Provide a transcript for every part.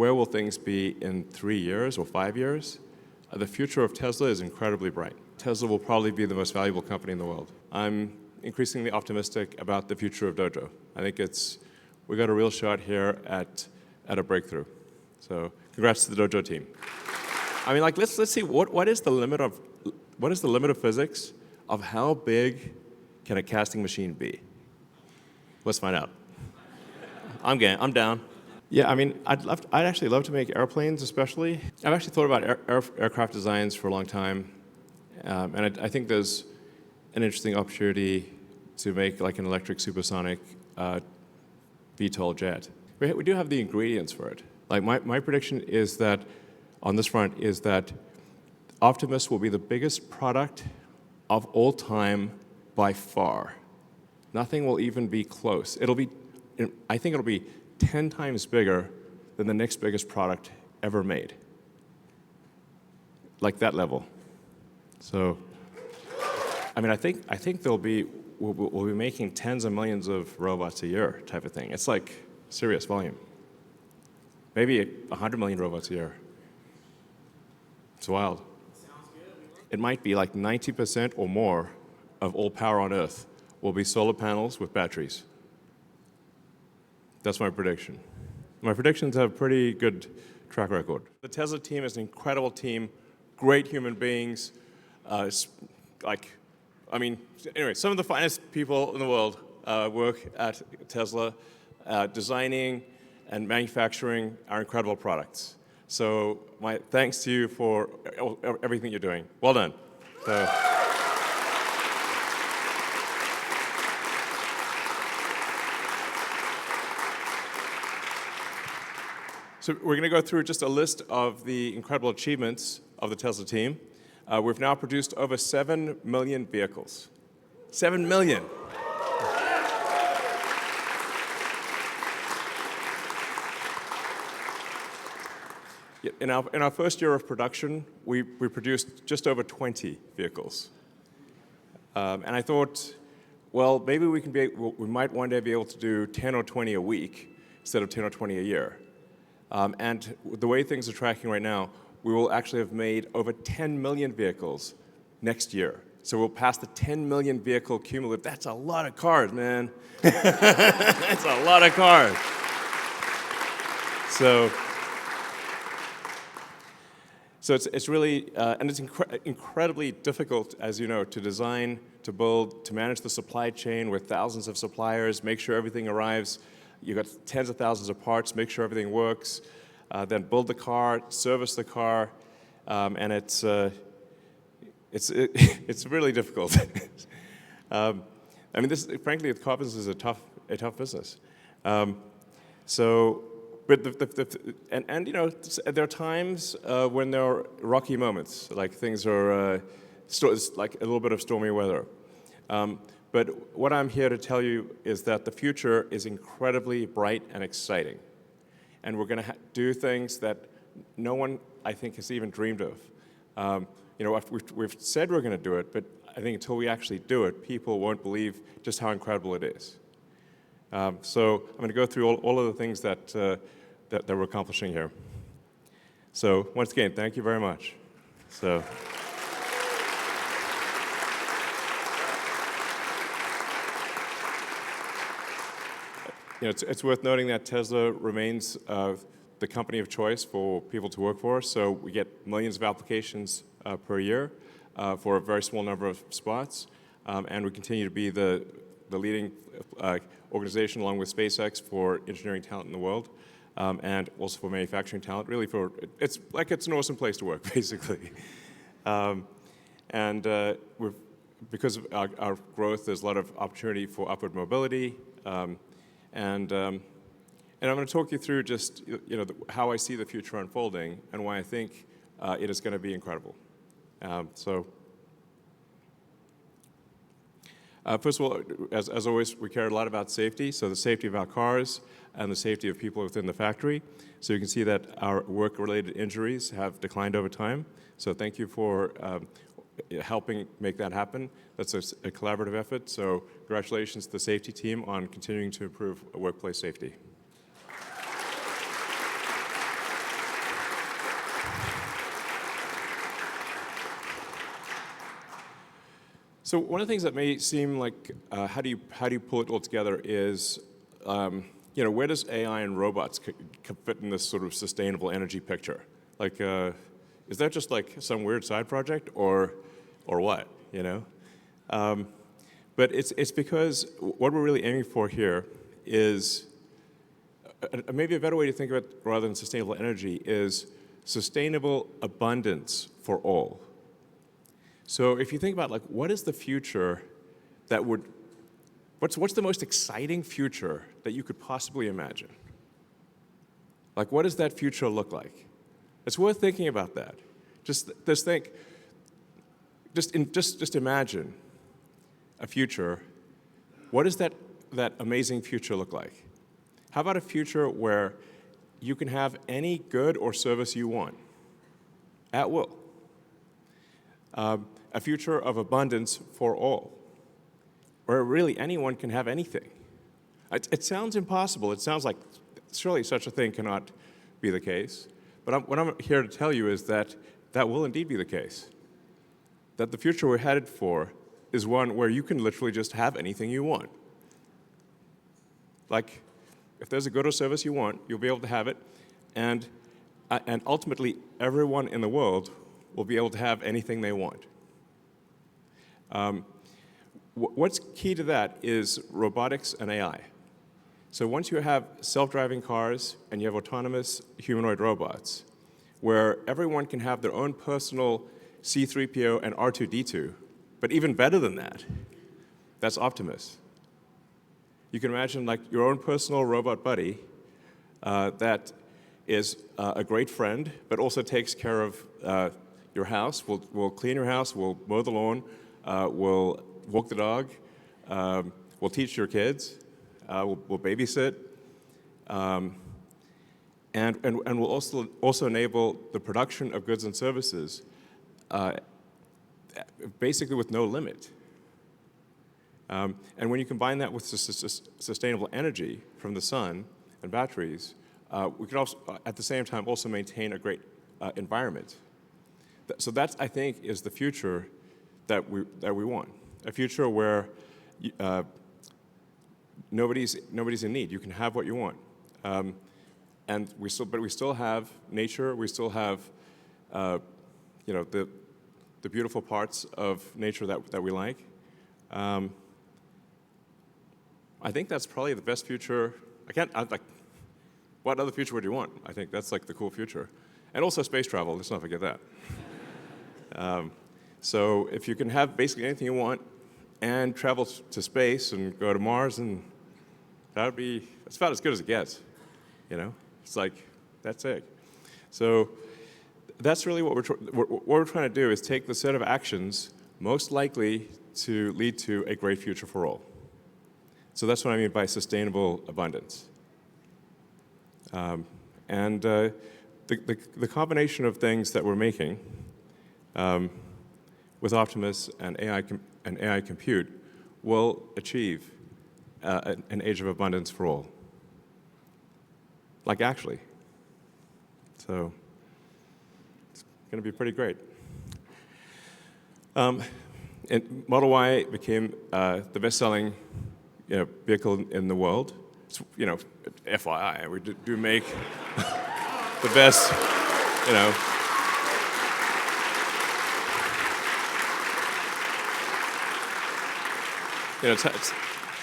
where will things be in 3 years or 5 years? The future of Tesla is incredibly bright. Tesla will probably be the most valuable company in the world. I'm increasingly optimistic about the future of DOJO. I think we got a real shot here at a breakthrough. So congrats to the DOJO team. I mean, like, let's see what is the limit of physics of how big can a casting machine be? Let's find out. I'm down. Yeah, I mean, I'd actually love to make airplanes, especially. I've actually thought about aircraft designs for a long time, and I think there's an interesting opportunity to make like an electric supersonic VTOL jet. We do have the ingredients for it. Like my prediction is that on this front is that Optimus will be the biggest product of all time by far. Nothing will even be close. I think it'll be 10 times bigger than the next biggest product ever made. Like that level. So, I mean, I think we'll be making tens of millions of robots a year type of thing. It's like serious volume. Maybe 100 million robots a year. It's wild. Sounds good. It might be like 90% or more of all power on Earth will be solar panels with batteries. That's my prediction. My predictions have a pretty good track record. The Tesla team is an incredible team, great human beings. Anyway, some of the finest people in the world work at Tesla, designing and manufacturing our incredible products. So my thanks to you for everything you're doing. Well done. So we're going to go through just a list of the incredible achievements of the Tesla team. We've now produced over 7 million vehicles. 7 million. In our first year of production, we produced just over 20 vehicles. And I thought, well, maybe we might one day be able to do 10 or 20 a week instead of 10 or 20 a year. And the way things are tracking right now, we will actually have made over 10 million vehicles next year. So we'll pass the 10 million vehicle cumulative. That's a lot of cars, man. That's a lot of cars. So it's really, and it's incredibly difficult, as you know, to design, to build, to manage the supply chain with thousands of suppliers, make sure everything arrives. You've got tens of thousands of parts, make sure everything works, then build the car, service the car, and it's really difficult. I mean, frankly, car business is a tough business. And you know, there are times when there are rocky moments, like things are like a little bit of stormy weather. But what I'm here to tell you is that the future is incredibly bright and exciting. And we're going to do things that no one, I think, has even dreamed of. You know, we've said we're going to do it, but I think until we actually do it, people won't believe just how incredible it is. So I'm going to go through all of the things that we're accomplishing here. So once again, thank you very much. You know, it's worth noting that Tesla remains the company of choice for people to work for. So we get millions of applications per year for a very small number of spots, and we continue to be the leading organization, along with SpaceX, for engineering talent in the world, and also for manufacturing talent. Really, it's an awesome place to work, basically. Because of our growth, there's a lot of opportunity for upward mobility. And I'm going to talk you through just how I see the future unfolding and why I think it is going to be incredible. First of all, as always, we care a lot about safety, so the safety of our cars and the safety of people within the factory. So you can see that our work-related injuries have declined over time. So thank you for helping make that happen. That's a collaborative effort, so congratulations to the safety team on continuing to improve workplace safety. So one of the things that may seem like how do you pull it all together is where does AI and robots fit in this sort of sustainable energy picture? Like, is that just like some weird side project or what? But it's because what we're really aiming for here is maybe a better way to think of it rather than sustainable energy is sustainable abundance for all. So if you think about like what is the future that would, what's the most exciting future that you could possibly imagine? Like what does that future look like? It's worth thinking about that. Just imagine a future. What does that amazing future look like? How about a future where you can have any good or service you want at will? A future of abundance for all, where really anyone can have anything. It sounds impossible. It sounds like surely such a thing cannot be the case. But what I'm here to tell you is that that will indeed be the case. That the future we're headed for is one where you can literally just have anything you want. Like, if there's a good or service you want, you'll be able to have it, and ultimately, everyone in the world will be able to have anything they want. What's key to that is robotics and AI. So once you have self-driving cars and you have autonomous humanoid robots, where everyone can have their own personal C-3PO and R2-D2, but even better than that, that's Optimus. You can imagine like your own personal robot buddy that is a great friend, but also takes care of your house. We'll clean your house, we'll mow the lawn, we'll walk the dog, we'll teach your kids, we'll babysit, and we'll also enable the production of goods and services basically with no limit. And when you combine that with sustainable energy from the sun and batteries, we can also, at the same time, also maintain a great environment. So that, I think, is the future that we want. A future where nobody's in need. You can have what you want, and we still have nature. We still have, the beautiful parts of nature that we like. I think that's probably the best future. What other future would you want? I think that's like the cool future. And also space travel, let's not forget that. So if you can have basically anything you want and travel to space and go to Mars, and that's about as good as it gets. It's like, that's it. So that's really what we're trying to do is take the set of actions most likely to lead to a great future for all. So that's what I mean by sustainable abundance. The combination of things that we're making with Optimus and AI compute will achieve an age of abundance for all. Like actually. So it's going to be pretty great. And Model Y became the best-selling vehicle in the world. It's, FYI, we do make the best,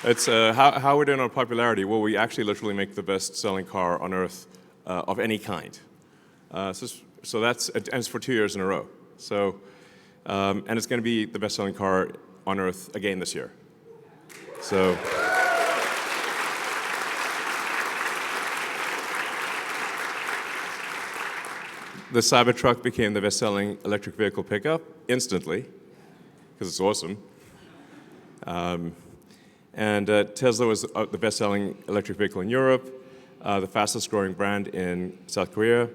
it's how we're doing on popularity. Well, we actually literally make the best-selling car on Earth of any kind. So that's, and it's for 2 years in a row. So, and it's going to be the best-selling car on Earth again this year. So. The Cybertruck became the best-selling electric vehicle pickup instantly, because it's awesome. And Tesla was the best-selling electric vehicle in Europe, the fastest-growing brand in South Korea,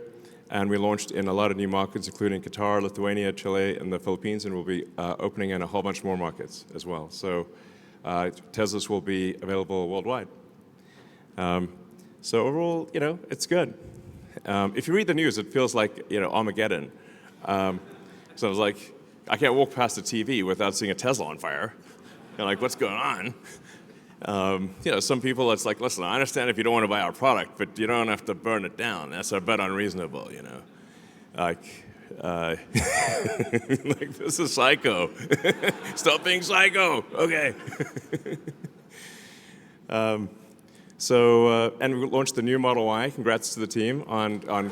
and we launched in a lot of new markets, including Qatar, Lithuania, Chile, and the Philippines, and we'll be opening in a whole bunch more markets as well. So Teslas will be available worldwide. So overall, it's good. If you read the news, it feels like Armageddon. So I was like, I can't walk past the TV without seeing a Tesla on fire. You're like, what's going on? Some people, it's like, listen, I understand if you don't want to buy our product, but you don't have to burn it down. That's a bit unreasonable, Like, like, this is psycho. Stop being psycho. Okay. And we launched the new Model Y. Congrats to the team on that.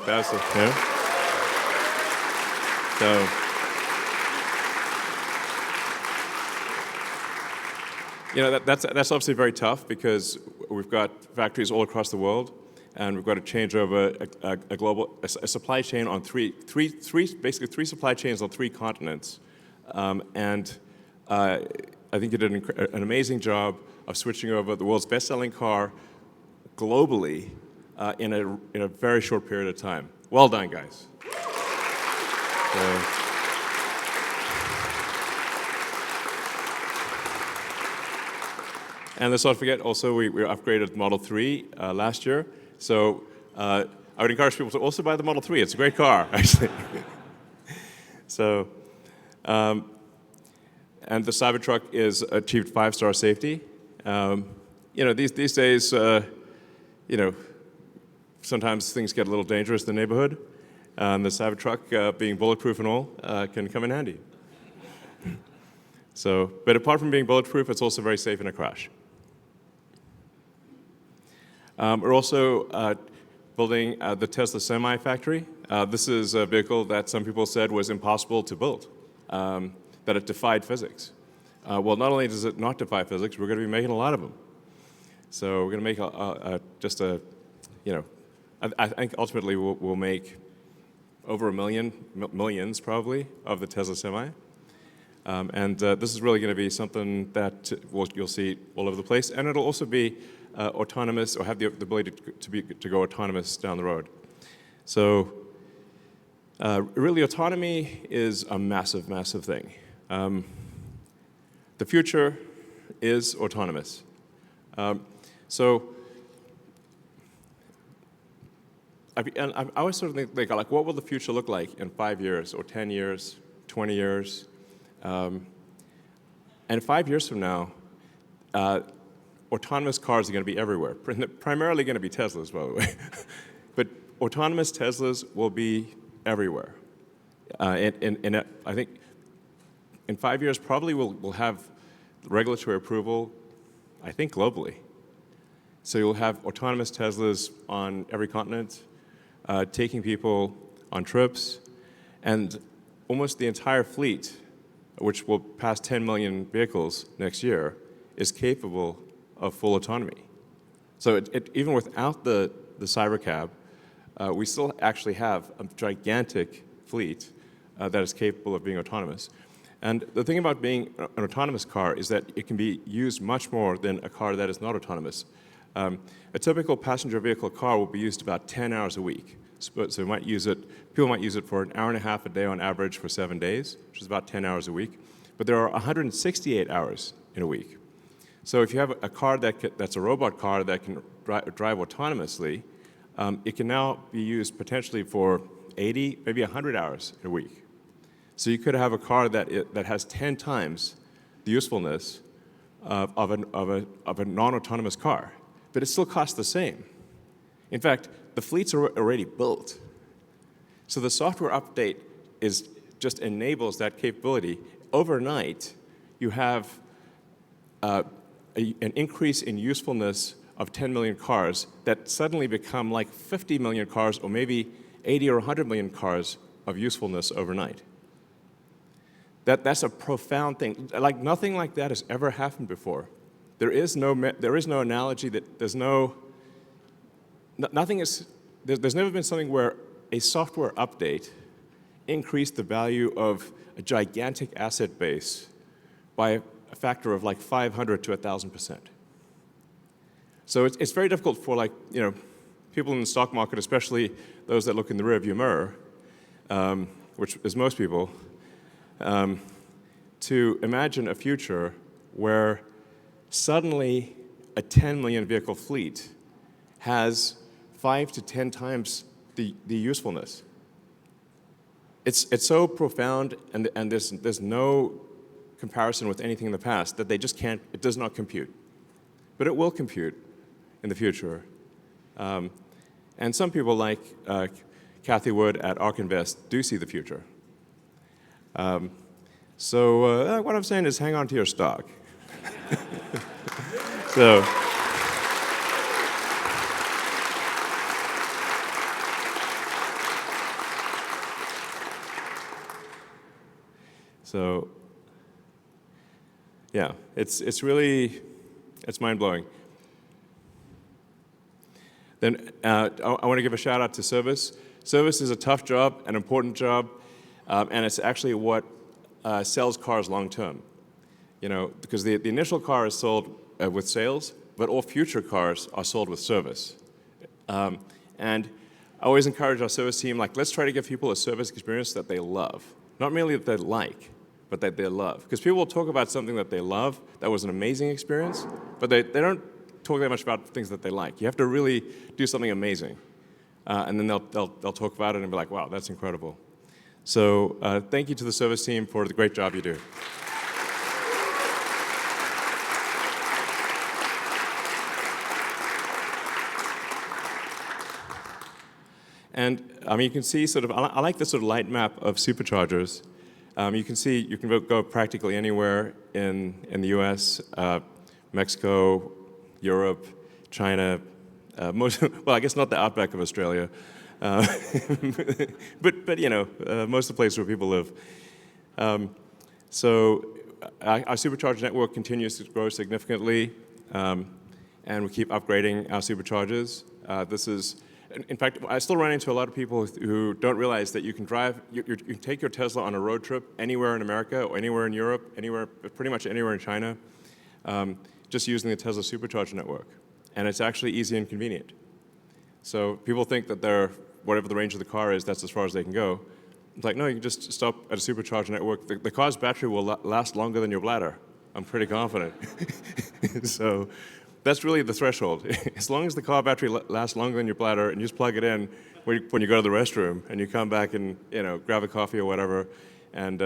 That's obviously very tough because we've got factories all across the world, and we've got to change over a supply chain on basically three supply chains on 3 continents. I think you did an amazing job of switching over the world's best-selling car globally in a very short period of time. Well done, guys. And let's not forget, also, we upgraded Model 3 last year. So I would encourage people to also buy the Model 3. It's a great car, actually. And the Cybertruck is achieved 5-star safety. These days, sometimes things get a little dangerous in the neighborhood. The Cybertruck, being bulletproof and all, can come in handy. But apart from being bulletproof, it's also very safe in a crash. We're also building the Tesla Semi factory. This is a vehicle that some people said was impossible to build, that it defied physics. Well, not only does it not defy physics, we're going to be making a lot of them. So we're going to make I think ultimately we'll make over 1 million, millions probably, of the Tesla Semi. This is really going to be something that you'll see all over the place, and it'll also be autonomous, or have the ability to go autonomous down the road. So really, autonomy is a massive, massive thing. The future is autonomous. I always sort of think, like, what will the future look like in 5 years, or 10 years, 20 years? And 5 years from now, autonomous cars are going to be everywhere. Primarily going to be Teslas, by the way. But autonomous Teslas will be everywhere. I think in 5 years, probably we'll have regulatory approval, I think, globally. So you'll have autonomous Teslas on every continent, taking people on trips, and almost the entire fleet, which will pass 10 million vehicles next year, is capable of full autonomy. So even without the Cybercab, we still actually have a gigantic fleet that is capable of being autonomous. And the thing about being an autonomous car is that it can be used much more than a car that is not autonomous. A typical passenger vehicle car will be used about 10 hours a week. So people might use it for an hour and a half a day on average for 7 days, which is about 10 hours a week. But there are 168 hours in a week. So if you have a car that's a robot car that can drive autonomously, it can now be used potentially for 80, maybe 100 hours in a week. So you could have a car that has 10 times the usefulness of a non-autonomous car, but it still costs the same. In fact, the fleets are already built. So the software update just enables that capability. Overnight, you have an increase in usefulness of 10 million cars that suddenly become like 50 million cars, or maybe 80 or 100 million cars of usefulness overnight. That's a profound thing. Like, nothing like that has ever happened before. There's never been something where a software update increased the value of a gigantic asset base by a factor of like 500 to 1,000%. So it's very difficult for people in the stock market, especially those that look in the rearview mirror, which is most people, to imagine a future where suddenly a 10 million vehicle fleet has 5 to 10 times the usefulness. it's so profound, and there's no comparison with anything in the past that they just can't, it does not compute. But it will compute in the future. And some people like Kathy Wood at ARK Invest do see the future. So what I'm saying is hang on to your stock. So. So, yeah, it's really, it's mind-blowing. Then I want to give a shout out to service. Service is a tough job, an important job, and it's actually what sells cars long-term. You know, because the initial car is sold with sales, but all future cars are sold with service. And I always encourage our service team, like, let's try to give people a service experience that they love. Not merely that they like, but that they love. Because people will talk about something that they love, that was an amazing experience, but they don't talk that much about things that they like. You have to really do something amazing. And then they'll talk about it and be like, wow, that's incredible. So thank you to the service team for the great job you do. And I mean, you can see sort of, I like this sort of light map of superchargers. You can see you can go practically anywhere in the US, Mexico, Europe, China, well, I guess not the outback of Australia, but you know, most of the places where people live. So our supercharger network continues to grow significantly, and we keep upgrading our superchargers. This is, in fact, I still run into a lot of people who don't realize that you can drive, you can take your Tesla on a road trip anywhere in America or anywhere in Europe, pretty much anywhere in China, just using the Tesla Supercharger network. And it's actually easy and convenient. So people think that whatever the range of the car is, that's as far as they can go. It's like, no, you can just stop at a Supercharger network. The car's battery will last longer than your bladder. I'm pretty confident. So that's really the threshold. As long as the car battery lasts longer than your bladder, and you just plug it in when you go to the restroom, and you come back and grab a coffee or whatever, and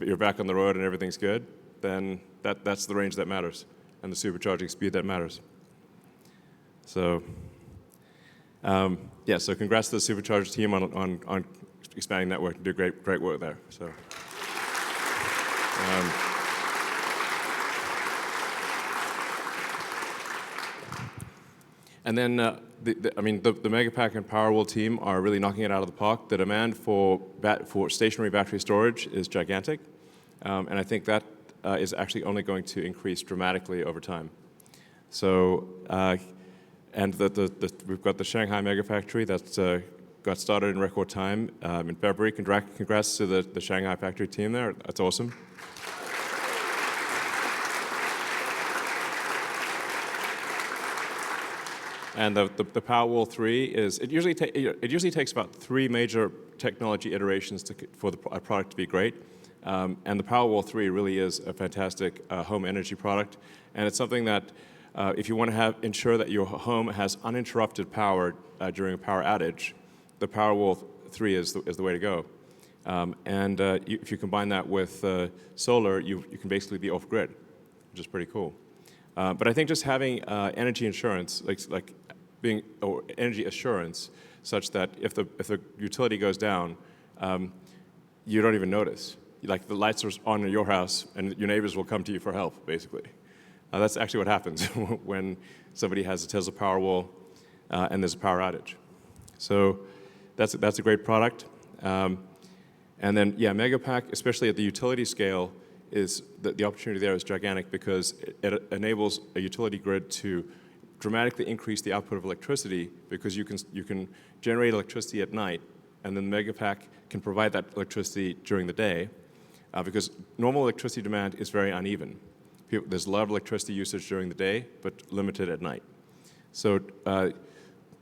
you're back on the road and everything's good, then that's the range that matters, and the supercharging speed that matters. So, yeah. So congrats to the Supercharger team on expanding that work and do great work there. So. And then, the Megapack and Powerwall team are really knocking it out of the park. The demand for stationary battery storage is gigantic, and I think that is actually only going to increase dramatically over time. So, and we've got the Shanghai Megafactory that's got started in record time in February. Congrats to the Shanghai factory team there. That's awesome. And the Powerwall 3 is, it usually takes about 3 major technology iterations for a product to be great. And the Powerwall 3 really is a fantastic home energy product. And it's something that if you want to ensure that your home has uninterrupted power during a power outage, the Powerwall 3 is the way to go. If you combine that with solar, you can basically be off-grid, which is pretty cool. But I think just having energy insurance, or energy assurance, such that if the utility goes down, you don't even notice. Like the lights are on in your house, and your neighbors will come to you for help, basically. That's actually what happens when somebody has a Tesla Powerwall and there's a power outage. So that's a great product. And then, yeah, Megapack, especially at the utility scale, is the opportunity there is gigantic because it enables a utility grid to dramatically increase the output of electricity because you can generate electricity at night, and then Megapack can provide that electricity during the day because normal electricity demand is very uneven. There's a lot of electricity usage during the day, but limited at night. So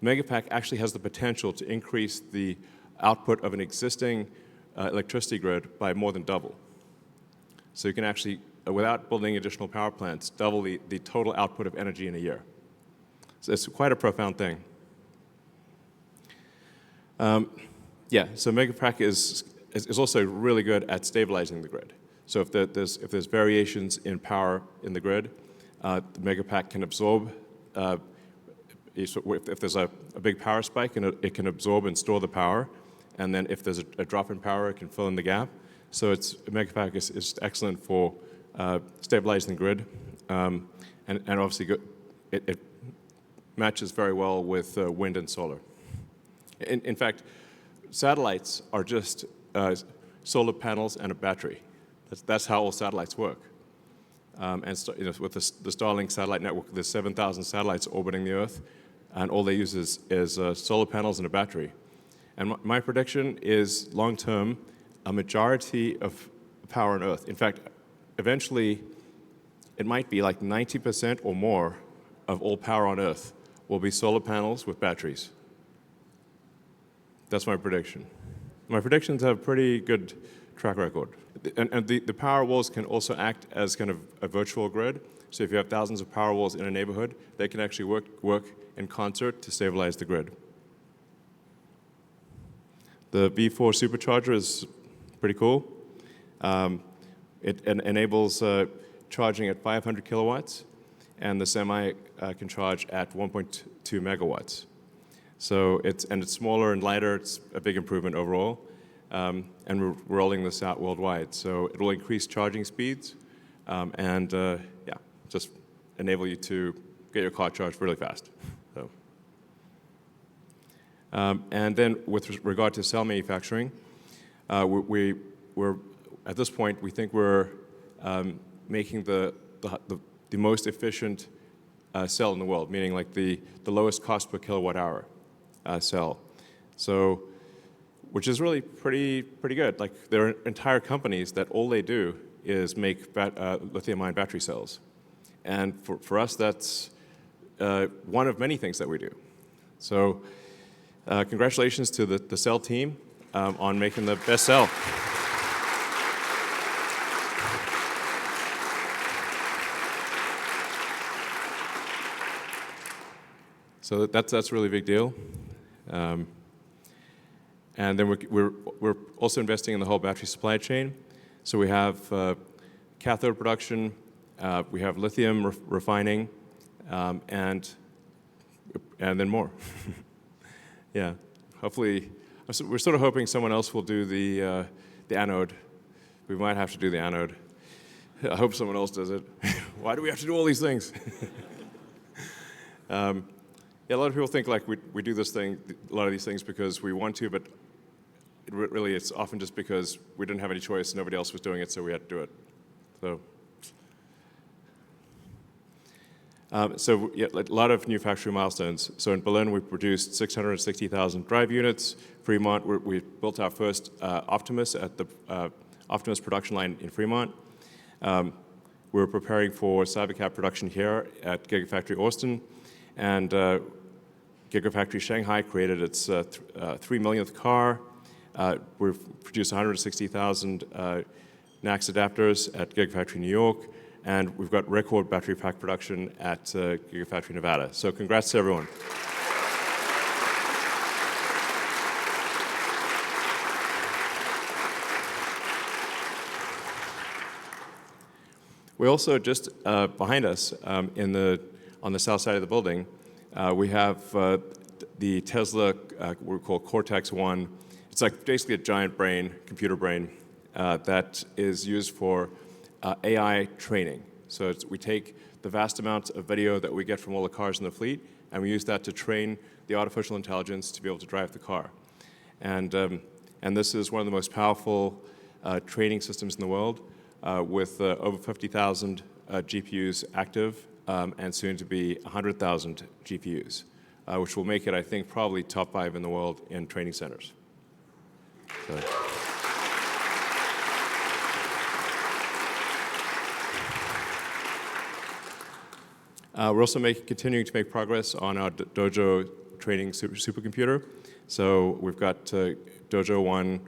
Megapack actually has the potential to increase the output of an existing electricity grid by more than double. So you can actually, without building additional power plants, double the total output of energy in a year. So it's quite a profound thing. Yeah, so Megapack is is also really good at stabilizing the grid. So if there's variations in power in the grid, the Megapack can absorb. If there's a big power spike, and it can absorb and store the power, and then if there's a drop in power, it can fill in the gap. So Megapack is excellent for stabilizing the grid, and obviously it matches very well with wind and solar. In fact, satellites are just solar panels and a battery. That's how all satellites work. With the Starlink satellite network, there's 7,000 satellites orbiting the Earth, and all they use is solar panels and a battery. And my prediction is, long term, a majority of power on Earth. In fact, eventually, it might be like 90% or more of all power on Earth will be solar panels with batteries. That's my prediction. My predictions have a pretty good track record. And the power walls can also act as kind of a virtual grid. So if you have thousands of power walls in a neighborhood, they can actually work in concert to stabilize the grid. The V4 Supercharger is pretty cool. It enables charging at 500 kilowatts, and the Semi can charge at 1.2 megawatts. So it's smaller and lighter. It's a big improvement overall. And we're rolling this out worldwide. So it will increase charging speeds and just enable you to get your car charged really fast. So. And then with regard to cell manufacturing, we're at this point, we think we're making the most efficient cell in the world, meaning like the lowest cost per kilowatt hour cell. So, which is really pretty good. Like, there are entire companies that all they do is make lithium-ion battery cells. And for us, that's one of many things that we do. So congratulations to the cell team on making the best cell. So that's a really big deal. And then we're also investing in the whole battery supply chain. So we have cathode production, we have lithium refining, and then more. Yeah, hopefully, we're sort of hoping someone else will do the anode. We might have to do the anode. I hope someone else does it. Why do we have to do all these things? Yeah, a lot of people think like we do a lot of these things because we want to, but really it's often just because we didn't have any choice, nobody else was doing it, so we had to do it. So yeah, a lot of new factory milestones. So in Berlin, we produced 660,000 drive units. Fremont, we built our first Optimus at the Optimus production line in Fremont. We're preparing for Cybercab production here at Gigafactory Austin. And Gigafactory Shanghai created its 3 millionth car. We've produced 160,000 NACS adapters at Gigafactory New York. And we've got record battery pack production at Gigafactory Nevada. So congrats to everyone. We also, just behind us, on the south side of the building, we have the Tesla, we call Cortex-1. It's like basically a giant brain, computer brain, that is used for AI training. So we take the vast amount of video that we get from all the cars in the fleet, and we use that to train the artificial intelligence to be able to drive the car. And this is one of the most powerful training systems in the world, with over 50,000 GPUs active, and soon to be 100,000 GPUs, which will make it, I think, probably top 5 in the world in training centers. So. We're also continuing to make progress on our DOJO training supercomputer. So we've got DOJO 1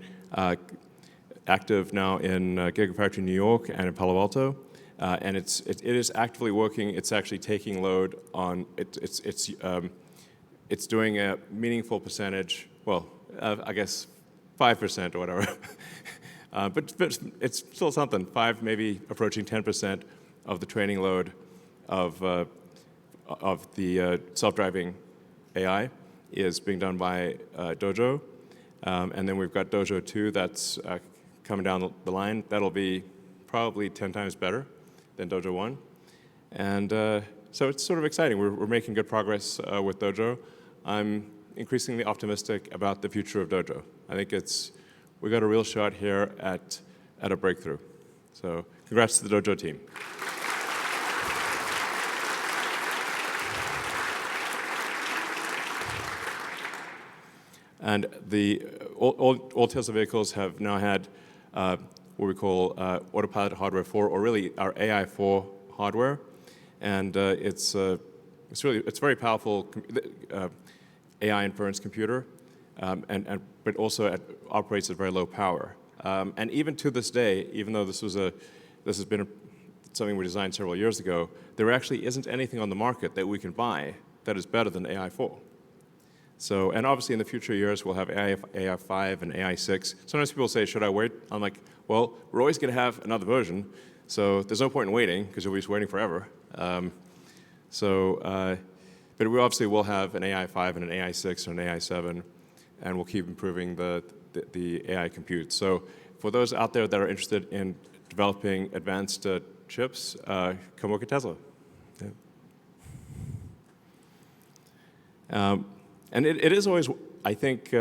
active now in Gigafactory New York and in Palo Alto. And it is actively working. It's actually taking load on, it's doing a meaningful percentage, well, I guess 5% or whatever. But it's still something. 5, maybe approaching 10% of the training load of the self-driving AI is being done by DOJO. And then we've got DOJO 2 that's coming down the line. That'll be probably 10 times better than DOJO 1. And so it's sort of exciting. We're making good progress with DOJO. I'm increasingly optimistic about the future of DOJO. I think we got a real shot here at a breakthrough. So congrats to the DOJO team. And all Tesla vehicles have now had what we call autopilot hardware 4, or really our AI 4 hardware, and it's very powerful AI inference computer, but also operates at very low power. And even to this day, even though this has been something we designed several years ago, there actually isn't anything on the market that we can buy that is better than AI 4. So, and obviously in the future years, we'll have AI 5 and AI 6. Sometimes people say, should I wait? I'm like, well, we're always going to have another version, so there's no point in waiting, because you'll be just waiting forever. But we obviously will have an AI 5 and an AI 6 and an AI 7, and we'll keep improving the AI compute. So for those out there that are interested in developing advanced chips, come work at Tesla. Yeah. And it is always, I think,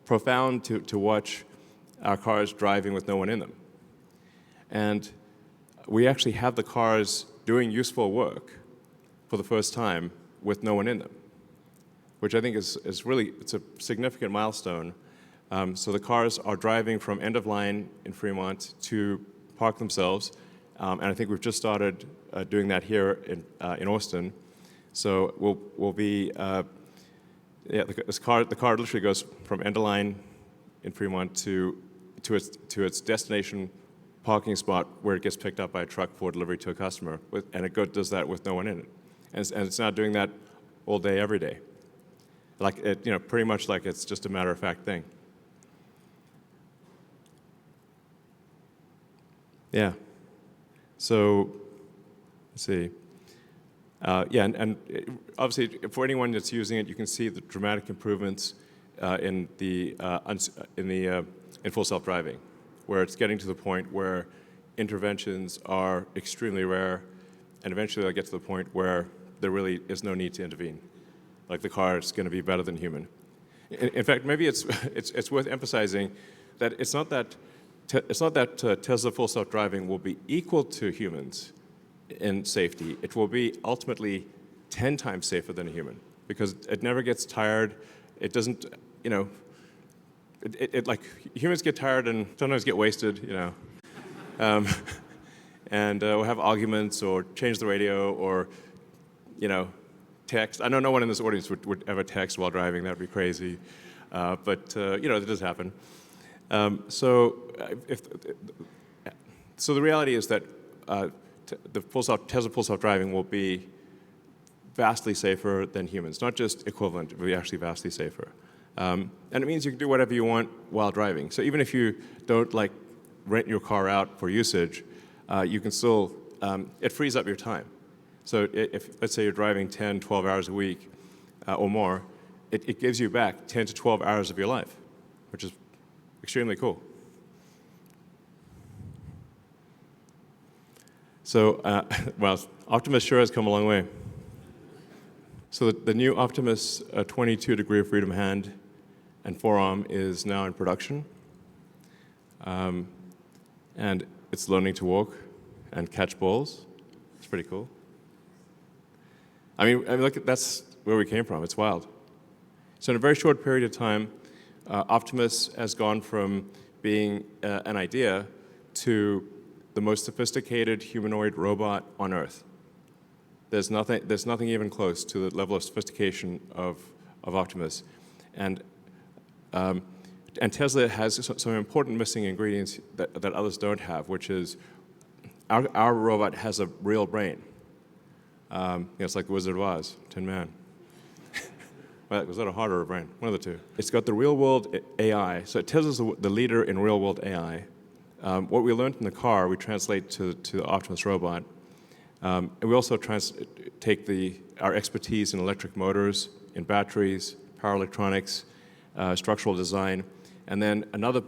profound to watch our cars driving with no one in them. And we actually have the cars doing useful work for the first time with no one in them, which I think is really, it's a significant milestone. So the cars are driving from end of line in Fremont to park themselves. And I think we've just started doing that here in Austin. So we'll be, the car literally goes from end of line in Fremont to its destination parking spot, where it gets picked up by a truck for delivery to a customer, and it does that with no one in it. And it's not doing that all day, every day. Pretty much like it's just a matter-of-fact thing. Yeah. So, let's see. And obviously, for anyone that's using it, you can see the dramatic improvements in full self-driving, where it's getting to the point where interventions are extremely rare, and eventually they'll get to the point where there really is no need to intervene. Like, the car is going to be better than human. In fact, maybe it's worth emphasizing that it's not that Tesla full self-driving will be equal to humans in safety. It will be ultimately 10 times safer than a human, because it never gets tired. It doesn't, like, humans get tired and sometimes get wasted, and we'll have arguments or change the radio or, text. I know no one in this audience would ever text while driving. That would be crazy. But it does happen. So the reality is that Tesla full self-driving will be vastly safer than humans. Not just equivalent, it will be actually vastly safer. And it means you can do whatever you want while driving. So even if you don't rent your car out for usage, you can still, it frees up your time. So if, let's say you're driving 10, 12 hours a week or more, it gives you back 10 to 12 hours of your life, which is extremely cool. So, well, Optimus sure has come a long way. So the new Optimus 22 degree of freedom hand and forearm is now in production. And it's learning to walk and catch balls. It's pretty cool. I mean, look, that's where we came from. It's wild. So in a very short period of time, Optimus has gone from being an idea to the most sophisticated humanoid robot on Earth. There's nothing even close to the level of sophistication of Optimus. And Tesla has some important missing ingredients that others don't have, which is our robot has a real brain. It's like the Wizard of Oz, Tin Man. Was that a heart or a brain? One of the two. It's got the real-world AI. So Tesla's the leader in real-world AI. What we learned in the car, we translate to the Optimus robot. And we also take our expertise in electric motors, in batteries, power electronics, structural design. And then another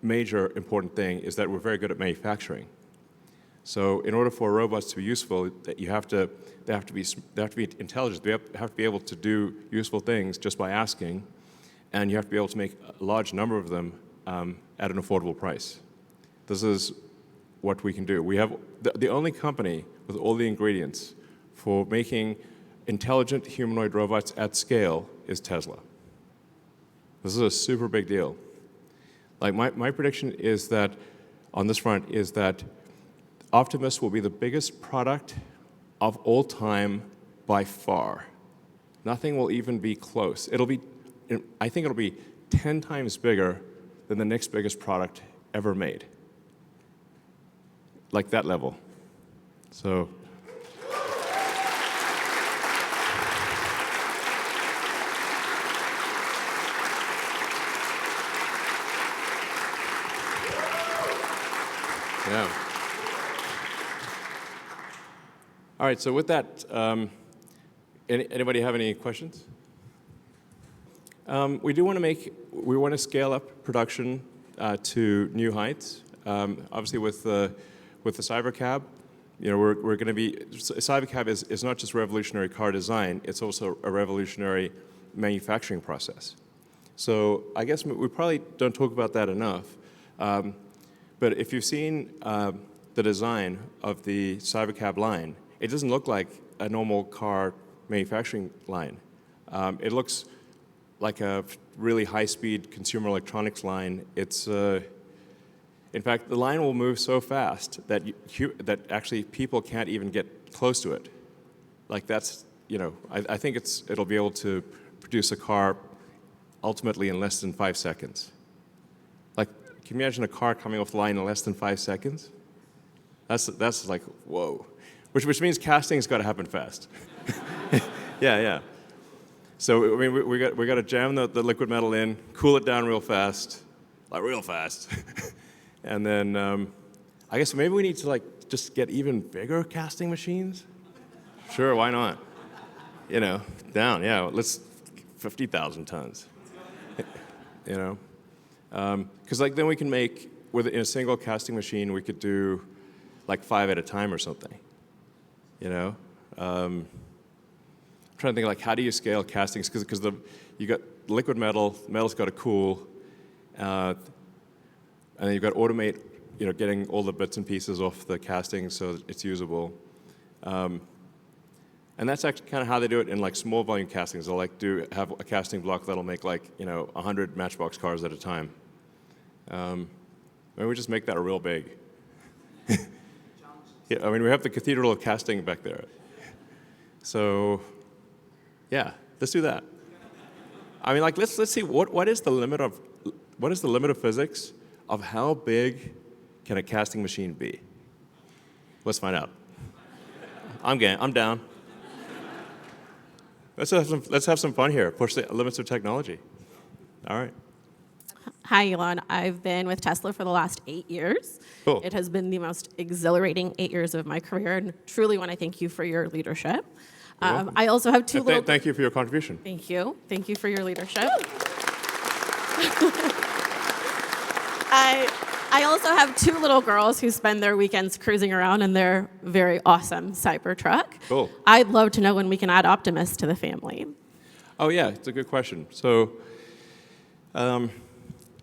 major important thing is that we're very good at manufacturing. So in order for robots to be useful, they have to be intelligent. They have to be able to do useful things just by asking, and you have to be able to make a large number of them at an affordable price. This is what we can do. We have the only company with all the ingredients for making intelligent humanoid robots at scale is Tesla. This is a super big deal. Like my prediction is that on this front is that Optimus will be the biggest product of all time by far. Nothing will even be close. I think it'll be 10 times bigger than the next biggest product ever made. Like that level. So. Yeah. All right, so with that, anybody have any questions? We want to scale up production to new heights. Obviously, with the Cybercab, we're going to be. Cybercab is not just revolutionary car design; it's also a revolutionary manufacturing process. So I guess we probably don't talk about that enough. But if you've seen the design of the Cybercab line, it doesn't look like a normal car manufacturing line. It looks like a really high-speed consumer electronics line. It's, in fact, the line will move so fast that that actually people can't even get close to it. Like that's, I think it'll be able to produce a car ultimately in less than 5 seconds. Like, can you imagine a car coming off the line in less than 5 seconds? That's like, whoa. Which means casting's got to happen fast. Yeah. So I mean, we got to jam the liquid metal in, cool it down real fast, and then I guess maybe we need to just get even bigger casting machines. Sure, why not? Down. Yeah, let's 50,000 tons. Because then we can make in a single casting machine we could do 5 at a time or something. I'm trying to think how do you scale castings because you got liquid metal's got to cool, and then you've got to automate, getting all the bits and pieces off the casting so it's usable, and that's actually kind of how they do it in small volume castings. They'll have a casting block that'll make 100 Matchbox cars at a time. Maybe we just make that real big. Yeah, I mean, we have the Cathedral of Casting back there. So, yeah, let's do that. I mean, let's see what is the limit of physics of how big can a casting machine be? Let's find out. I'm down. Let's have some fun here. Push the limits of technology. All right. Hi, Elon. I've been with Tesla for the last 8 years. Cool. It has been the most exhilarating 8 years of my career, and truly want to thank you for your leadership. I also have two little... Thank you for your contribution. Thank you. Thank you for your leadership. I also have 2 little girls who spend their weekends cruising around in their very awesome Cybertruck. Cool. I'd love to know when we can add Optimus to the family. Oh, yeah, it's a good question.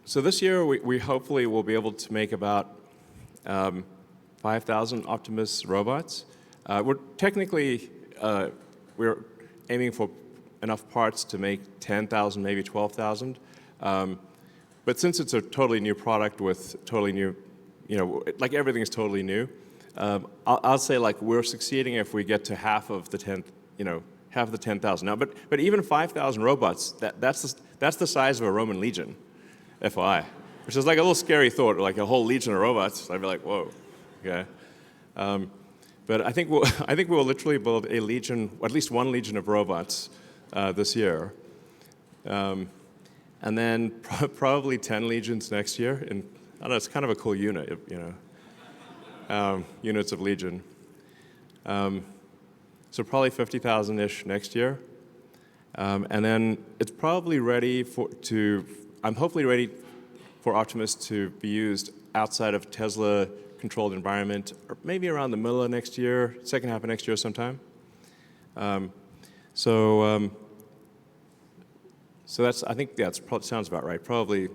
So this year, we hopefully will be able to make about 5,000 Optimus robots. We're aiming for enough parts to make 10,000, maybe 12,000. But since it's a totally new product with totally new, everything is totally new, I'll say we're succeeding if we get to half of the 10,000. Now, but even 5,000 robots, that's the size of a Roman legion. FYI, which is a little scary thought, a whole legion of robots. I'd be like, whoa, okay. But I think we'll literally build a legion, at least one legion of robots this year. And then probably 10 Legions next year. And I don't know, it's kind of a cool unit, units of Legion. So probably 50,000-ish next year. And then it's probably ready I'm hopefully ready for Optimus to be used outside of Tesla-controlled environment, or maybe around the middle of next year, second half of next year sometime. So that's, I think, yeah, sounds about right. Probably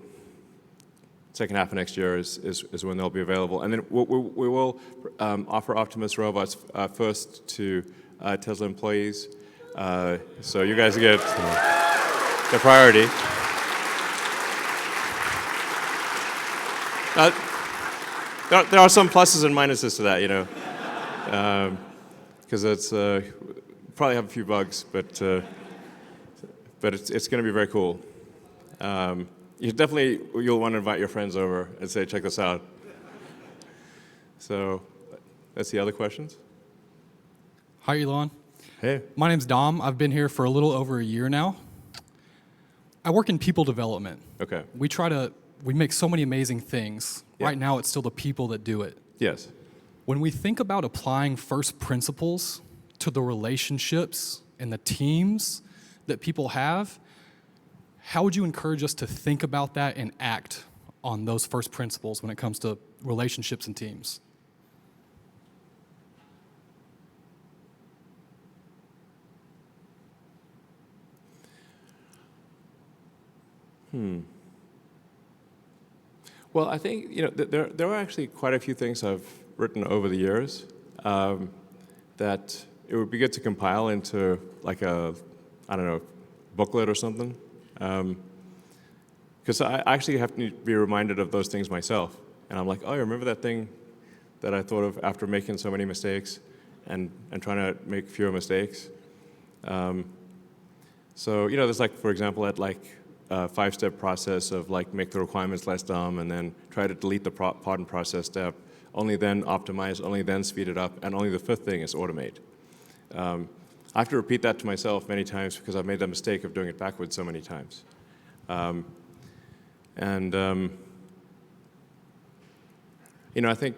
second half of next year is when they'll be available. And then we will offer Optimus robots first to Tesla employees. So you guys get the priority. There are some pluses and minuses to that, because it's probably have a few bugs, but it's going to be very cool. You'll want to invite your friends over and say, check this out. So that's the other questions. Hi, Elon. Hey. My name's Dom. I've been here for a little over a year now. I work in people development. Okay. We make so many amazing things. Yeah. Right now, it's still the people that do it. Yes. When we think about applying first principles to the relationships and the teams that people have, how would you encourage us to think about that and act on those first principles when it comes to relationships and teams? Well, I think there are actually quite a few things I've written over the years that it would be good to compile into like a, I don't know, booklet or something. Because I actually have to be reminded of those things myself. And I'm like, oh, I remember that thing that I thought of after making so many mistakes and trying to make fewer mistakes. So, there's like, for example, at like a 5-step process of like make the requirements less dumb and then try to delete the pod and process step, only then optimize, only then speed it up, and only the 5th thing is automate. I have to repeat that to myself many times because I've made the mistake of doing it backwards so many times. I think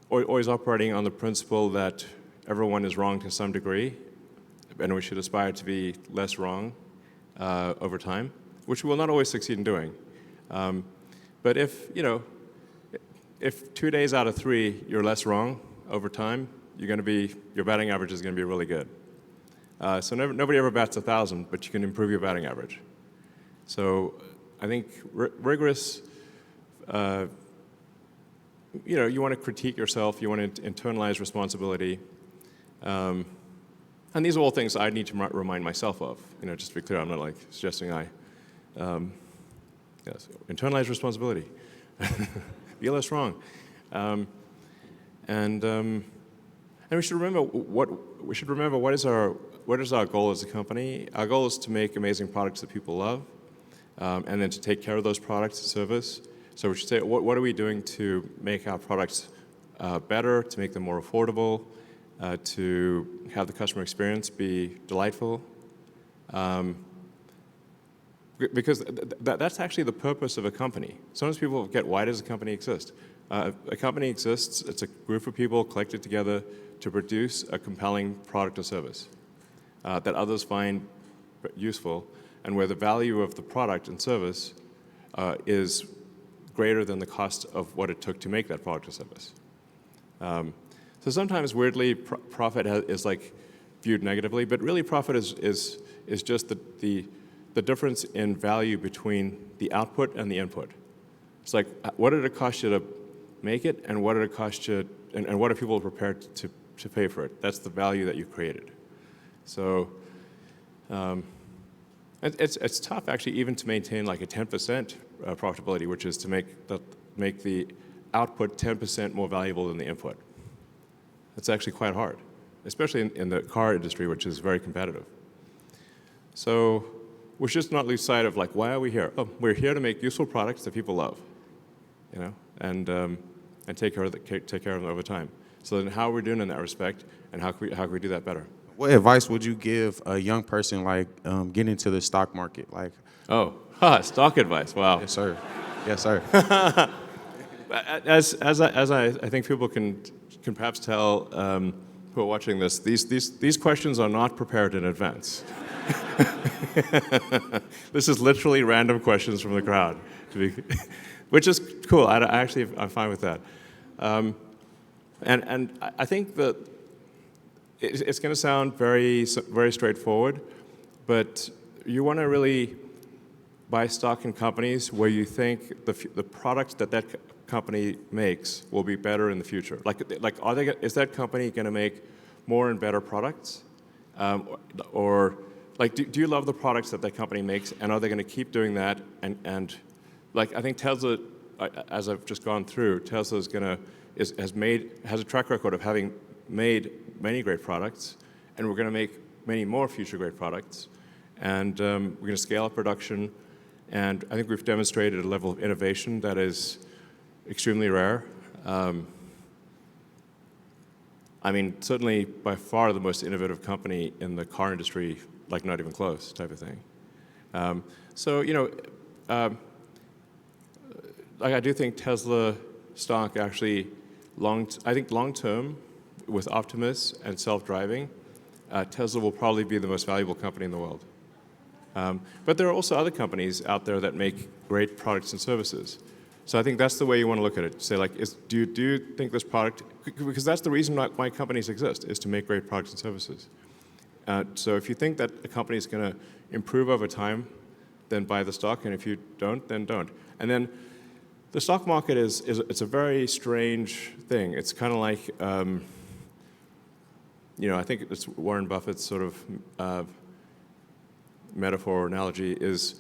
always operating on the principle that everyone is wrong to some degree, and we should aspire to be less wrong over time, which we will not always succeed in doing. But if 2 days out of 3 you're less wrong over time, your batting average is going to be really good. So nobody ever bats 1,000, but you can improve your batting average. So I think rigorous, you want to critique yourself, you want to internalize responsibility. And these are all things I need to remind myself of. Just to be clear, I'm not like suggesting internalize responsibility. Be less wrong. And we should remember what is our goal as a company. Our goal is to make amazing products that people love, and then to take care of those products and service. So we should say, what are we doing to make our products better, to make them more affordable, to have the customer experience be delightful? Because that's actually the purpose of a company. Sometimes people forget, why does a company exist? A company exists, it's a group of people collected together to produce a compelling product or service that others find useful, and where the value of the product and service is greater than the cost of what it took to make that product or service. So sometimes, weirdly, profit is like viewed negatively, but really profit is just the difference in value between the output and the input. It's like, what did it cost you to make it, and what did it cost you, and what are people prepared to pay for it? That's the value that you created. So it's tough, actually, even to maintain like a 10% profitability, which is to make the output 10% more valuable than the input. That's actually quite hard, especially in the car industry, which is very competitive. So we should just not lose sight of, like, why are we here? Oh, we're here to make useful products that people love, and take care of them over time. So then how are we doing in that respect, and how can we do that better? What advice would you give a young person like getting into the stock market? Like, Oh, stock advice. Wow. yes, sir. Yes, sir. As I think people can perhaps tell who are watching this, these questions are not prepared in advance. This is literally random questions from the crowd, which is cool. I'm fine with that. And I think that it's going to sound very straightforward, but you want to really buy stock in companies where you think the products that company makes will be better in the future. Is that company going to make more and better products, or like do you love the products that company makes, and are they going to keep doing that? And like I think Tesla, as I've just gone through, Tesla has a track record of having made many great products, and we're going to make many more future great products, and we're going to scale up production. And I think we've demonstrated a level of innovation that is extremely rare. I mean, certainly by far the most innovative company in the car industry, like not even close type of thing. Like I do think Tesla stock actually, I think long term, with Optimus and self-driving, Tesla will probably be the most valuable company in the world. But there are also other companies out there that make great products and services. So I think that's the way you want to look at it. Say like, do you think this product, because that's the reason why companies exist, is to make great products and services. So if you think that a company is going to improve over time, then buy the stock, and if you don't, then don't. And then the stock market it's a very strange thing. It's kind of like, I think it's Warren Buffett's sort of metaphor or analogy is,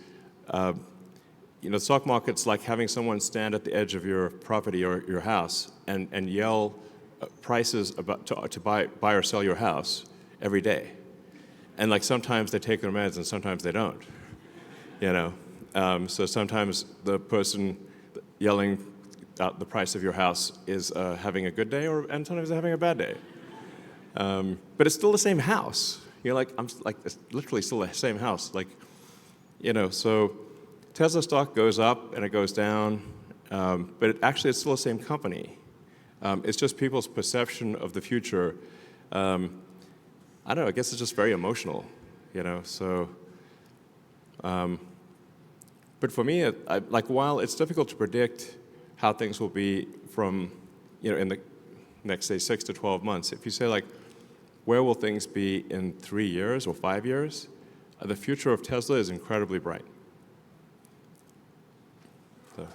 the stock market's like having someone stand at the edge of your property or your house and yell prices to buy or sell your house every day. And like sometimes they take their meds and sometimes they don't. So sometimes the person yelling out the price of your house is having a good day, and sometimes they're having a bad day. But it's still the same house. It's literally still the same house. So Tesla stock goes up and it goes down, but it's still the same company. It's just people's perception of the future. I don't know, I guess it's just very emotional, so. But for me, while it's difficult to predict how things will be from, in the next, say, 6 to 12 months, if you say, where will things be in 3 years or 5 years, the future of Tesla is incredibly bright. So.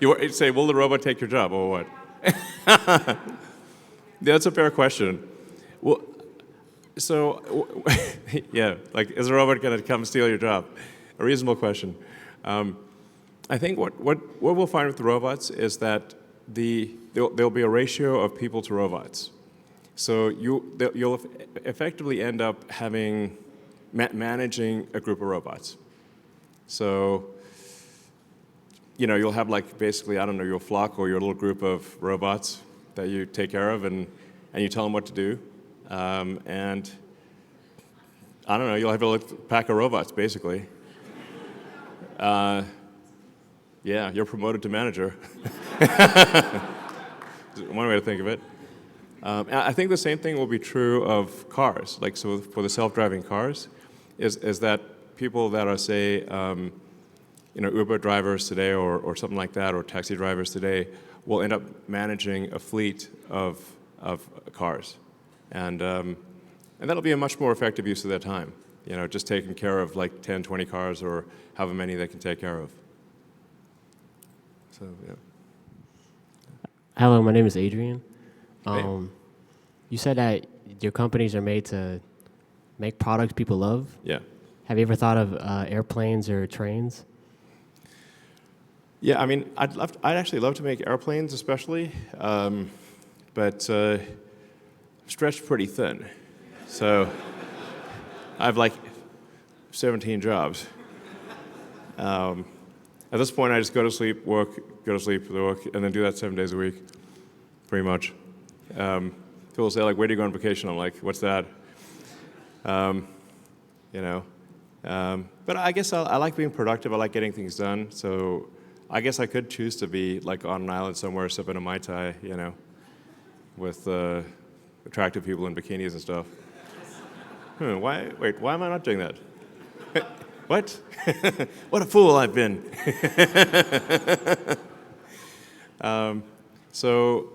You say, will the robot take your job, or what? That's a fair question. Well, so, yeah, is a robot going to come steal your job? A reasonable question. I think what we'll find with the robots is that there'll be a ratio of people to robots. So you'll effectively end up having managing a group of robots. So you'll have basically, I don't know, your flock or your little group of robots that you take care of and you tell them what to do. And I don't know, you'll have a little pack of robots, basically. Yeah, you're promoted to manager. One way to think of it. I think the same thing will be true of cars. So for the self-driving cars, is that people that are, say, Uber drivers today or something like that, or taxi drivers today, will end up managing a fleet of cars. And that'll be a much more effective use of their time. Just taking care of 10, 20 cars or however many they can take care of. So, yeah. Hello, my name is Adrian. Hey. You said that your companies are made to make products people love. Yeah. Have you ever thought of airplanes or trains? Yeah, I mean, I'd actually love to make airplanes, especially, but stretched pretty thin. So I have 17 jobs. At this point, I just go to sleep, work, go to sleep, work, and then do that 7 days a week, pretty much. People say, like, where do you go on vacation? I'm like, what's that? You know. But I guess I like being productive. I like getting things done. So I guess I could choose to be like on an island somewhere sipping a Mai Tai, you know, with attractive people in bikinis and stuff. Wait, why am I not doing that? What? What a fool I've been. So,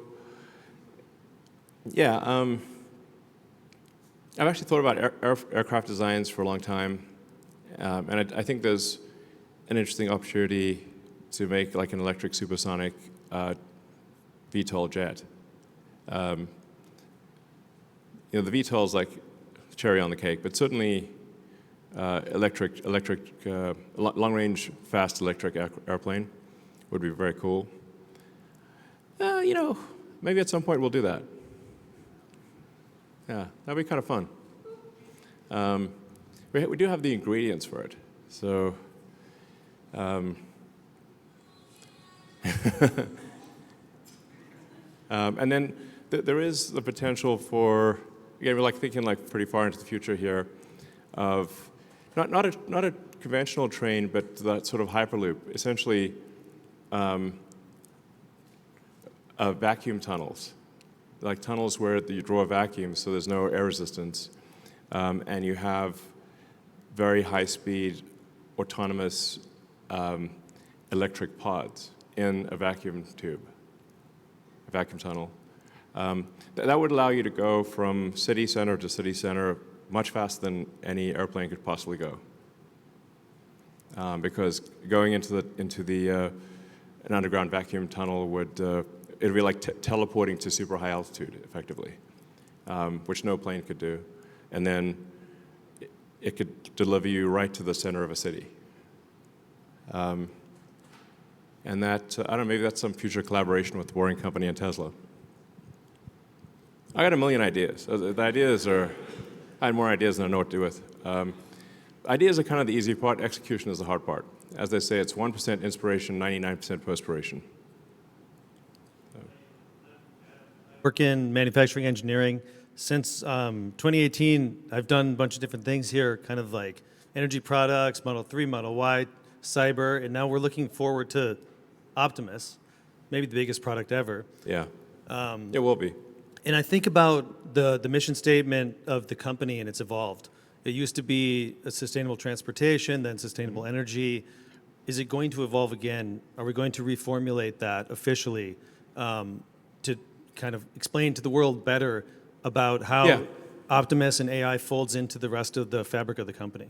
yeah, I've actually thought about aircraft designs for a long time, and I think there's an interesting opportunity to make like an electric supersonic VTOL jet. You know, the VTOL is like cherry on the cake, but certainly long-range, fast electric airplane would be very cool. You know, maybe at some point we'll do that. Yeah, that'd be kind of fun. We do have the ingredients for it, so. And then there is the potential for, again, we're like thinking like pretty far into the future here, of not a conventional train, but that sort of hyperloop, essentially vacuum tunnels, like tunnels where you draw a vacuum, so there's no air resistance, and you have very high-speed, autonomous electric pods in a vacuum tube, a vacuum tunnel. That would allow you to go from city center to city center much faster than any airplane could possibly go. Because going into an underground vacuum tunnel would it'd be like teleporting to super high altitude, effectively, which no plane could do, and then it could deliver you right to the center of a city. And that, I don't know, maybe that's some future collaboration with the Boring Company and Tesla. I got a million ideas. The ideas are, I had more ideas than I know what to do with. Ideas are kind of the easy part. Execution is the hard part. As they say, it's 1% inspiration, 99% perspiration. Work in manufacturing engineering. Since 2018, I've done a bunch of different things here, kind of like energy products, Model 3, Model Y, cyber, and now we're looking forward to Optimus, maybe the biggest product ever. Yeah, it will be. And I think about the mission statement of the company, and it's evolved. It used to be a sustainable transportation, then sustainable energy. Is it going to evolve again? Are we going to reformulate that officially to kind of explain to the world better about how Optimus and AI folds into the rest of the fabric of the company?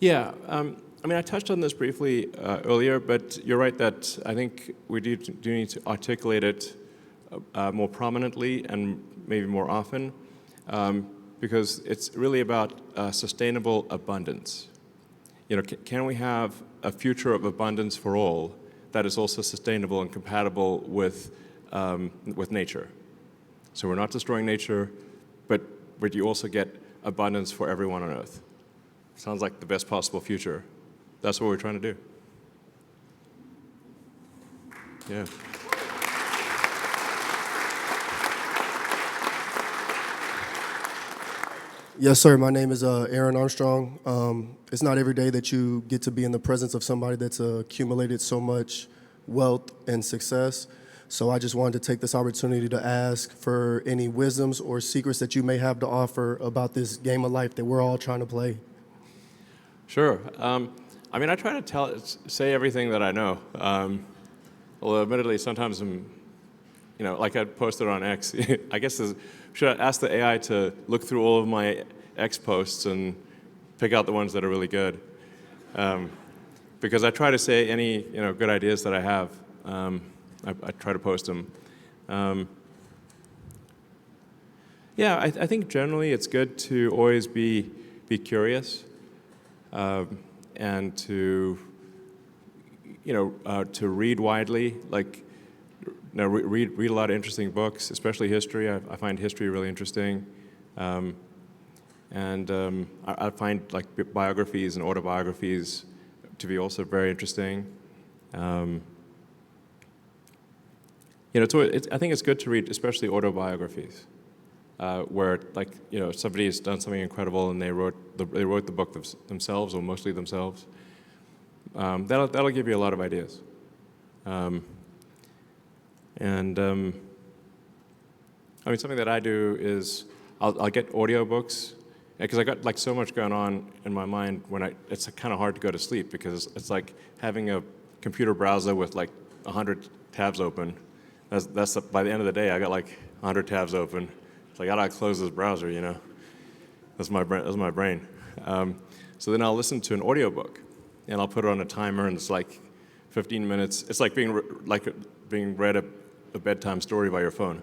Yeah, I mean, I touched on this briefly earlier, but you're right that I think we do need to articulate it more prominently and maybe more often, because it's really about sustainable abundance. You know, can we have a future of abundance for all that is also sustainable and compatible with nature? So we're not destroying nature, but you also get abundance for everyone on Earth. Sounds like the best possible future. That's what we're trying to do. Yeah. Yes, sir. My name is Aaron Armstrong. It's not every day that you get to be in the presence of somebody that's accumulated so much wealth and success. So I just wanted to take this opportunity to ask for any wisdoms or secrets that you may have to offer about this game of life that we're all trying to play. Sure. I mean, I try to say everything that I know. Although, admittedly, sometimes I'm, you know, like I posted on X. I guess should I ask the AI to look through all of my X posts and pick out the ones that are really good? Because I try to say any good ideas that I have. I try to post them. Yeah, I think generally it's good to always be curious and to to read widely. Like read a lot of interesting books, especially history. I find history really interesting, and I find like biographies and autobiographies to be also very interesting. You know, I think it's good to read, especially autobiographies, where like somebody has done something incredible and they wrote the book themselves or mostly themselves. That'll give you a lot of ideas. I mean, something that I do is I'll get audiobooks, because I got like so much going on in my mind it's kind of hard to go to sleep, because it's like having a computer browser with like 100 tabs open. By the end of the day, I got like 100 tabs open. It's like, I gotta close this browser, you know? That's my brain. So then I'll listen to an audiobook, and I'll put it on a timer, and it's like 15 minutes. It's like being read a bedtime story by your phone.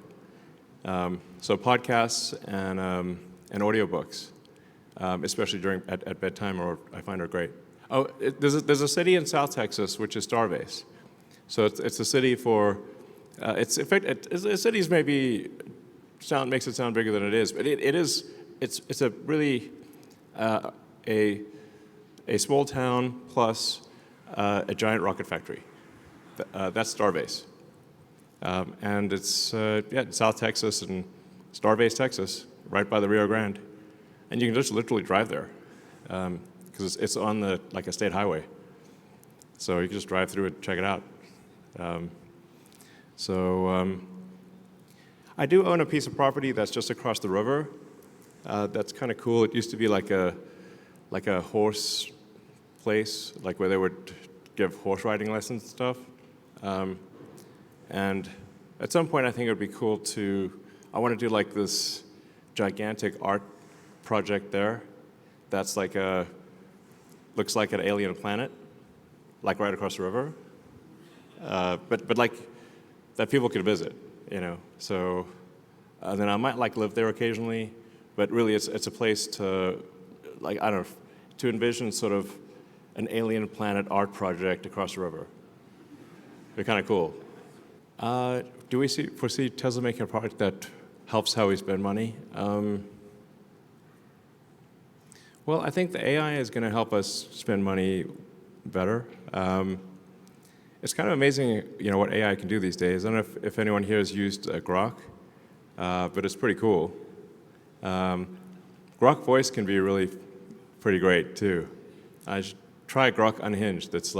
So podcasts and audiobooks, especially at bedtime, I find are great. Oh, there's a city in South Texas which is Starbase. So it's a city for, cities maybe makes it sound bigger than it is, but it's a really a small town plus a giant rocket factory. That's Starbase. And it's in South Texas and Starbase, Texas, right by the Rio Grande. And you can just literally drive there, because it's on like a state highway. So you can just drive through it, check it out. I do own a piece of property that's just across the river. That's kind of cool. It used to be like a horse place, like where they would give horse riding lessons and stuff. And at some point, I think it would be cool I want to do like this gigantic art project there that's like looks like an alien planet, like right across the river. But like that people could visit, you know. So then I might like live there occasionally, but really it's a place to, like, I don't know, to envision sort of an alien planet art project across the river. It'd be kind of cool. Do we foresee Tesla making a product that helps how we spend money? Well, I think the AI is going to help us spend money better. It's kind of amazing, what AI can do these days. I don't know if anyone here has used Grok, but it's pretty cool. Grok Voice can be really pretty great too. I should try Grok Unhinged. It's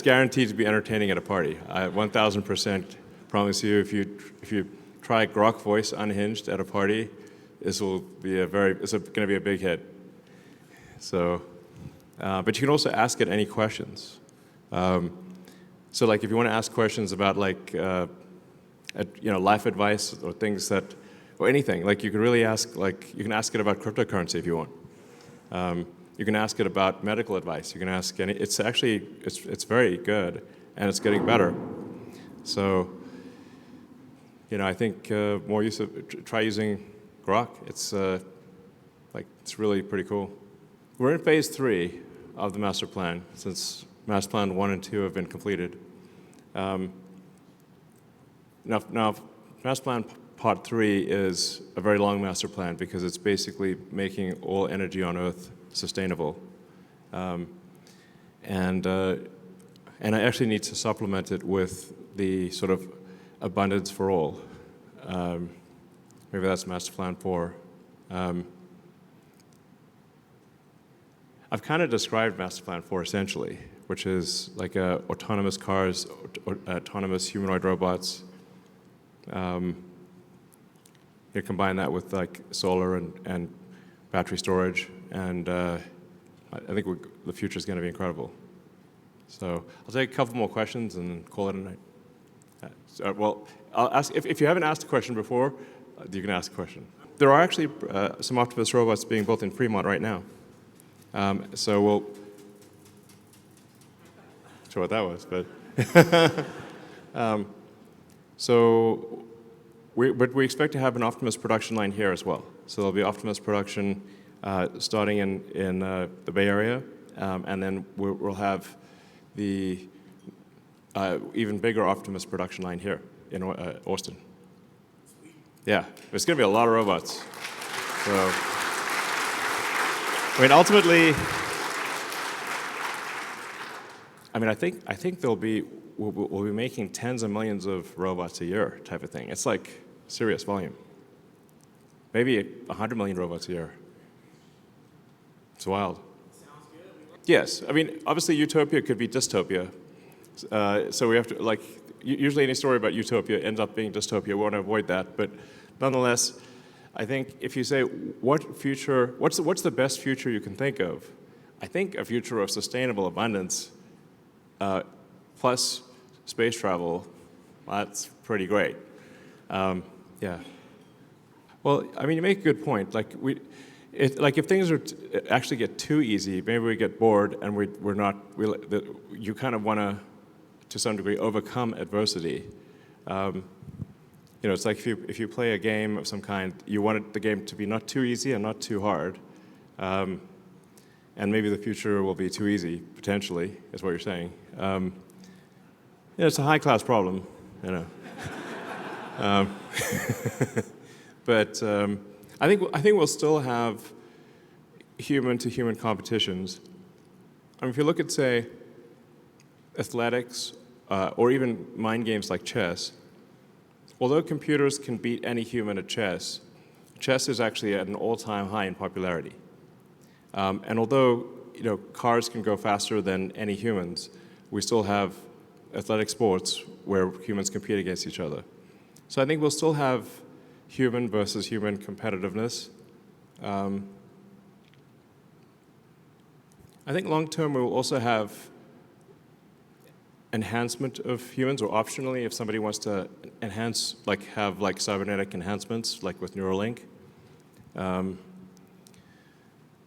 guaranteed to be entertaining at a party. I 1,000% promise you, if you try Grok Voice Unhinged at a party, it's going to be a big hit. So, but you can also ask it any questions. So, like, if you want to ask questions about life advice or things or anything, like you can really ask, you can ask it about cryptocurrency if you want. You can ask it about medical advice. You can ask it's very good, and it's getting better. So, I think more try using Grok. It's really pretty cool. We're in phase 3 of the master plan, since master plan 1 and 2 have been completed. Now master plan part 3 is a very long master plan, because it's basically making all energy on Earth sustainable. And I actually need to supplement it with the sort of abundance for all. Maybe that's Master Plan 4. I've kind of described Master Plan 4 essentially, which is like autonomous cars, autonomous humanoid robots. You combine that with like solar and battery storage, and I think the future is going to be incredible. So I'll take a couple more questions and call it a night. Well, I'll ask if you haven't asked a question before, you can ask a question. There are actually some Optimus robots being built in Fremont right now. So we'll not sure what that was, but but we expect to have an Optimus production line here as well. So there'll be Optimus production starting in the Bay Area, and then we'll have the even bigger Optimus production line here in Austin. Yeah, there's going to be a lot of robots. So, I mean, I think we'll be making tens of millions of robots a year type of thing. It's like serious volume. Maybe 100 million robots a year. It's wild. Sounds good. Yes, I mean, obviously utopia could be dystopia. So we have to, like, usually any story about utopia ends up being dystopia. We want to avoid that, but nonetheless, I think if you say what's the best future you can think of, I think a future of sustainable abundance plus space travel, that's pretty great. Yeah. Well, I mean, you make a good point. Like if things actually get too easy, maybe we get bored and you kind of want to some degree, overcome adversity. It's like if you play a game of some kind, you want the game to be not too easy and not too hard. And maybe the future will be too easy, potentially, is what you're saying. It's a high-class problem, you know. But I think we'll still have human-to-human competitions. I mean, if you look at, say, athletics or even mind games like chess, although computers can beat any human at chess, chess is actually at an all-time high in popularity. And although cars can go faster than any humans, we still have athletic sports where humans compete against each other. So I think we'll still have human versus human competitiveness. I think long-term we will also have enhancement of humans, or optionally, if somebody wants to enhance, have cybernetic enhancements, like with Neuralink.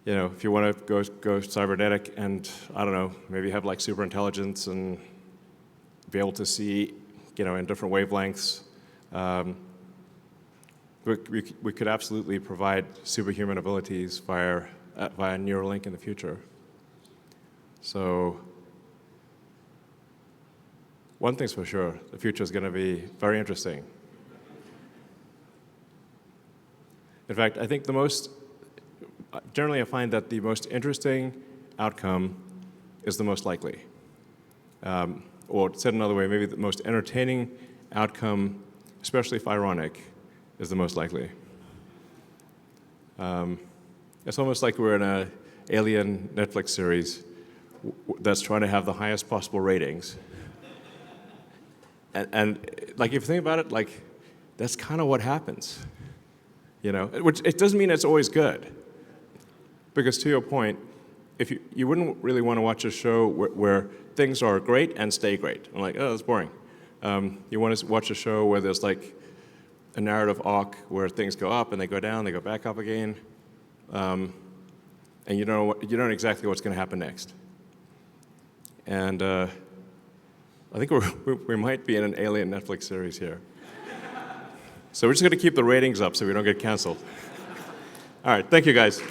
If you want to go cybernetic and, I don't know, maybe have super intelligence and be able to see, in different wavelengths, we could absolutely provide superhuman abilities via Neuralink in the future. So one thing's for sure, the future is going to be very interesting. In fact, I think generally I find that the most interesting outcome is the most likely. Or said another way, maybe the most entertaining outcome, especially if ironic, is the most likely. It's almost like we're in an alien Netflix series that's trying to have the highest possible ratings. And if you think about it, that's kind of what happens. Which it doesn't mean it's always good. Because to your point, if you wouldn't really want to watch a show where things are great and stay great. I'm like, oh, that's boring. You want to watch a show where there's a narrative arc where things go up and they go down, they go back up again, and you don't know exactly what's going to happen next. And I think we might be in an alien Netflix series here. So we're just going to keep the ratings up so we don't get canceled. All right, thank you guys.